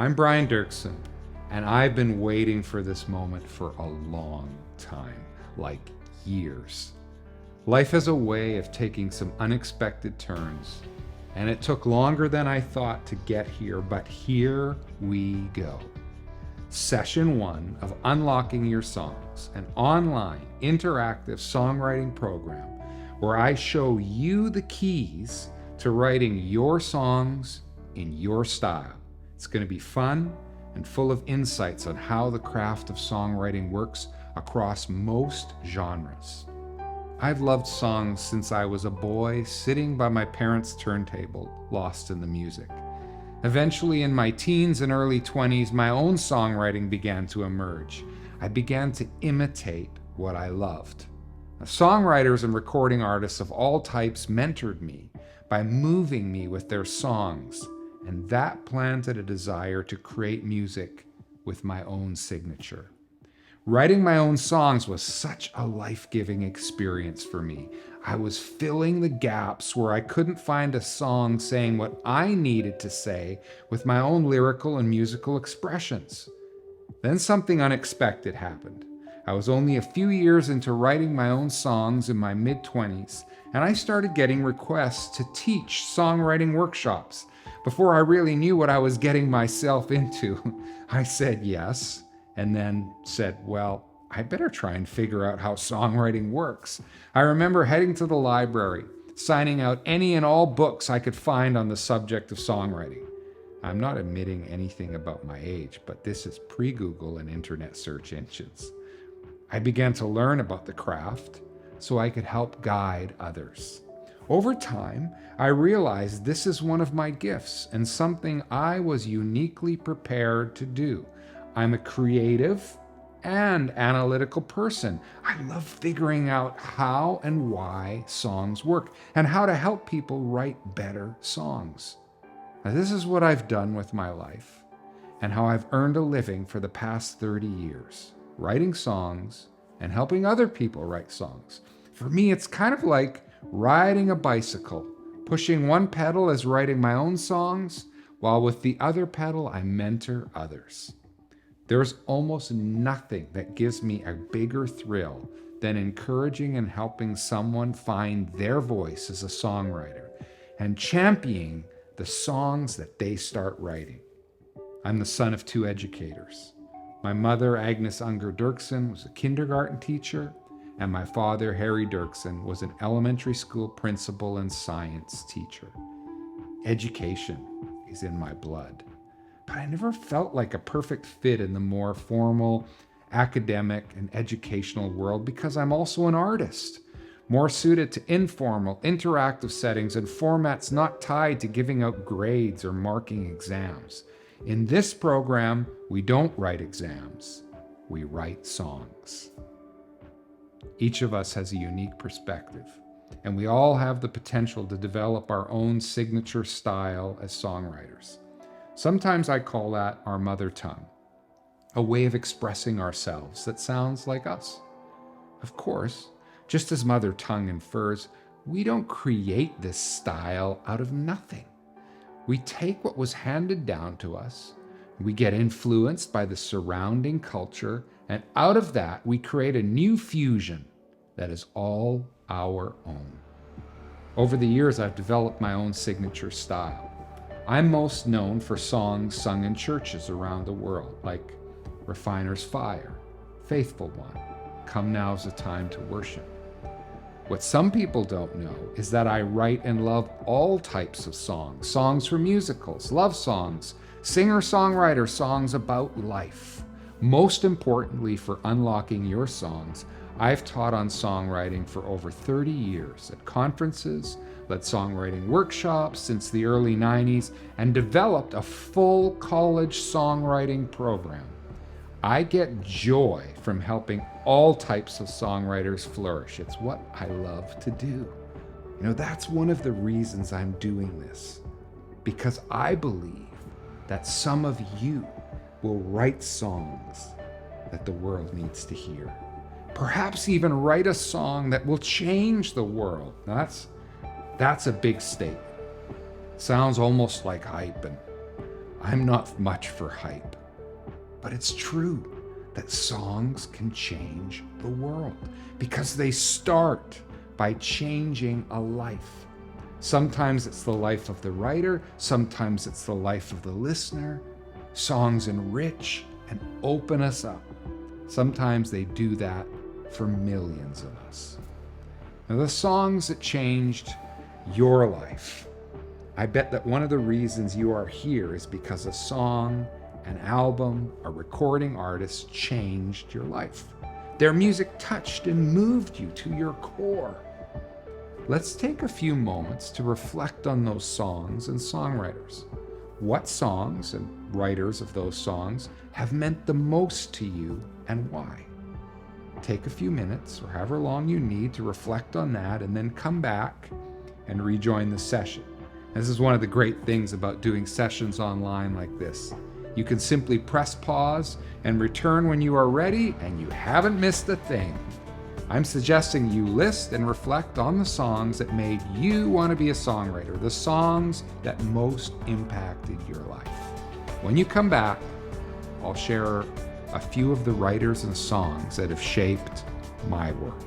I'm Brian Dirksen, and I've been waiting for this moment for a long time, like years. Life has a way of taking some unexpected turns, and it took longer than I thought to get here, but here we go. Session 1 of Unlocking Your Songs, an online interactive songwriting program where I show you the keys to writing your songs in your style. It's going to be fun and full of insights on how the craft of songwriting works across most genres. I've loved songs since I was a boy sitting by my parents' turntable, lost in the music. Eventually, in my teens and early 20s, my own songwriting began to emerge. I began to imitate what I loved. Now, songwriters and recording artists of all types mentored me by moving me with their songs, and that planted a desire to create music with my own signature. Writing my own songs was such a life-giving experience for me. I was filling the gaps where I couldn't find a song saying what I needed to say with my own lyrical and musical expressions. Then something unexpected happened. I was only a few years into writing my own songs in my mid-20s, and I started getting requests to teach songwriting workshops. Before I really knew what I was getting myself into, I said yes, and then said, well, I better try and figure out how songwriting works. I remember heading to the library, signing out any and all books I could find on the subject of songwriting. I'm not admitting anything about my age, but this is pre-Google and internet search engines. I began to learn about the craft so I could help guide others. Over time, I realized this is one of my gifts and something I was uniquely prepared to do. I'm a creative and analytical person. I love figuring out how and why songs work and how to help people write better songs. Now, this is what I've done with my life and how I've earned a living for the past 30 years, writing songs and helping other people write songs. For me, it's kind of like riding a bicycle. Pushing one pedal is writing my own songs, while with the other pedal, I mentor others. There's almost nothing that gives me a bigger thrill than encouraging and helping someone find their voice as a songwriter and championing the songs that they start writing. I'm the son of two educators. My mother, Agnes Unger Dirksen, was a kindergarten teacher, and my father, Harry Dirksen, was an elementary school principal and science teacher. Education is in my blood. But I never felt like a perfect fit in the more formal, academic, and educational world because I'm also an artist, more suited to informal, interactive settings and formats not tied to giving out grades or marking exams. In this program, we don't write exams, we write songs. Each of us has a unique perspective, and we all have the potential to develop our own signature style as songwriters. Sometimes I call that our mother tongue, a way of expressing ourselves that sounds like us. Of course, just as mother tongue infers, we don't create this style out of nothing. We take what was handed down to us, we get influenced by the surrounding culture, and out of that, we create a new fusion that is all our own. Over the years, I've developed my own signature style. I'm most known for songs sung in churches around the world, like Refiner's Fire, Faithful One, Come Now's the Time to Worship. What some people don't know is that I write and love all types of songs, songs for musicals, love songs, singer-songwriter songs about life. Most importantly, for unlocking your songs, I've taught on songwriting for over 30 years at conferences, led songwriting workshops since the early 90s, and developed a full college songwriting program. I get joy from helping all types of songwriters flourish. It's what I love to do. That's one of the reasons I'm doing this, because I believe that some of you will write songs that the world needs to hear. Perhaps even write a song that will change the world. Now that's a big statement. Sounds almost like hype, I'm not much for hype, but it's true that songs can change the world because they start by changing a life. Sometimes it's the life of the writer, sometimes it's the life of the listener. Songs enrich and open us up. Sometimes they do that for millions of us. Now, the songs that changed your life, I bet that one of the reasons you are here is because a song, an album, a recording artist changed your life. Their music touched and moved you to your core. Let's take a few moments to reflect on those songs and songwriters. What songs and writers of those songs have meant the most to you and why? Take a few minutes or however long you need to reflect on that, and then come back and rejoin the session. This is one of the great things about doing sessions online like this. You can simply press pause and return when you are ready, and you haven't missed a thing. I'm suggesting you list and reflect on the songs that made you want to be a songwriter, the songs that most impacted your life. When you come back, I'll share a few of the writers and songs that have shaped my world.